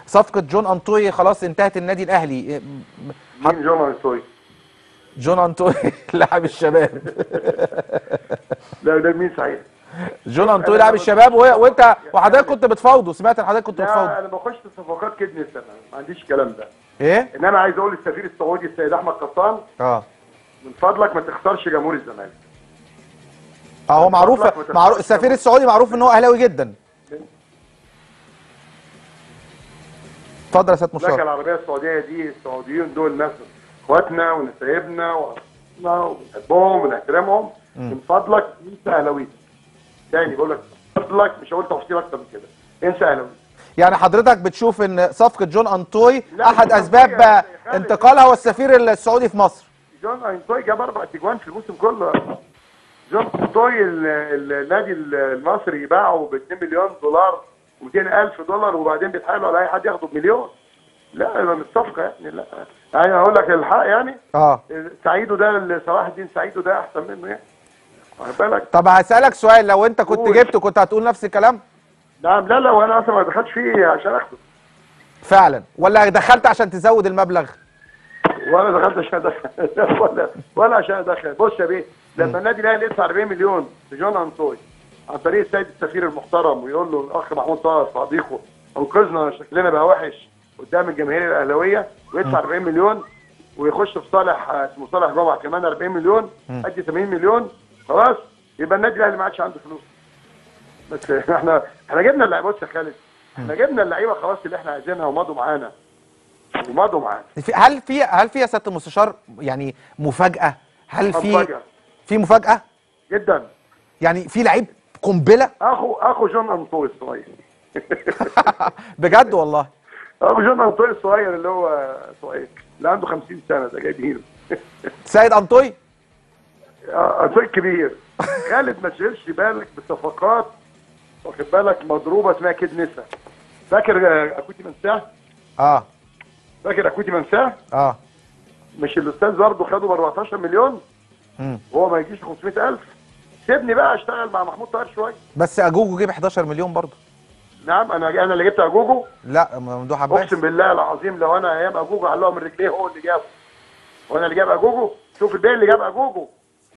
صفقه جون انطوي خلاص انتهت النادي الاهلي. مين جون انطوي؟ جون انطوي لاعب الشباب. لا ده مين صحيح؟ جون انطوي لاعب الشباب، وانت وحضرتك كنت بتفاوضه، سمعت ان حضرتك كنت بتفاوضه. لا انا بخش في صفقات كدني السنه، ما عنديش الكلام ده. ايه؟ انما عايز اقول للسفير السعودي السيد احمد قطان من فضلك ما تخسرش جمهور الزمالك. هو معروف السفير السعودي معروف ان هو اهلاوي جدا. اتفضل يا سياده المملكه مشرف. العربيه السعوديه دي، السعوديين دول ناس اخواتنا ونسايبنا وبنحبهم ونحترمهم. من فضلك انسى اهلاويتك. تاني بقول لك من فضلك، مش هقول تفصيل اكتر من كده، انسى اهلاويتك. يعني حضرتك بتشوف ان صفقه جون انطوي احد اسباب انتقالها هو السفير السعودي في مصر؟ جون انطوي جاب 4 تجوان في الموسم كله. جون انطوي النادي المصري باعه ب 2 مليون دولار و200,000 دولار، وبعدين بيتحايلوا على اي حد ياخده بمليون. لا مش صفقه يعني، لا يعني هقول لك الحق يعني. سعيدو ده، صلاح الدين سعيدو ده احسن منه يعني، واخد بالك. طب هسألك سؤال، لو انت كنت جبته كنت هتقول نفس الكلام؟ نعم. لا وانا اصلا ما دخلتش فيه عشان اخده فعلا، ولا دخلت عشان تزود المبلغ؟ ولا دخلت عشان ادخل ولا عشان ادخل. بص يا بيه، لما النادي الاهلي يدفع 40 مليون لجون انطوي عن طريق السيد السفير المحترم، ويقول له الاخ محمود طاهر صديقه انقذنا شكلنا بقى وحش قدام الجماهير الاهلاويه، ويدفع 40 مليون ويخش في صالح اسمه صالح جمعه كمان 40 مليون، ادي 80 مليون خلاص، يبقى النادي الاهلي ما عادش عنده فلوس. بس احنا جبنا اللعيبه. بص يا خالد، احنا جبنا اللعيبه خلاص اللي احنا عايزينها ومضوا معانا. هل في يا سياده المستشار يعني مفاجاه؟ هل في مفاجاه؟ جدا. يعني في لعيب قنبله؟ اخو جون انطوي الصغير. بجد والله؟ اخو جون انطوي الصغير اللي هو صغير اللي عنده 50 سنه ده جايبينه. سيد انطوي؟ انطوي كبير. خالد ما تشغلش بالك بصفقات، واخد بالك، مضروبه اسمها كيد نسا. فاكر اكوتي منساه؟ فاكر اكوتي منساه؟ مش الاستاذ برضه خده ب 14 مليون؟ وهو ما يجيش 500,000. سيبني بقى اشتغل مع محمود طاهر شويه. بس اجوجو جيب 11 مليون برضه. نعم. انا اللي جبت اجوجو؟ لا، ممدوح عباس. اقسم بالله العظيم لو انا ايام اجوجو علقه من رجليه هو اللي جابه. وانا اللي جاب اجوجو؟ شوف الباقي اللي جاب اجوجو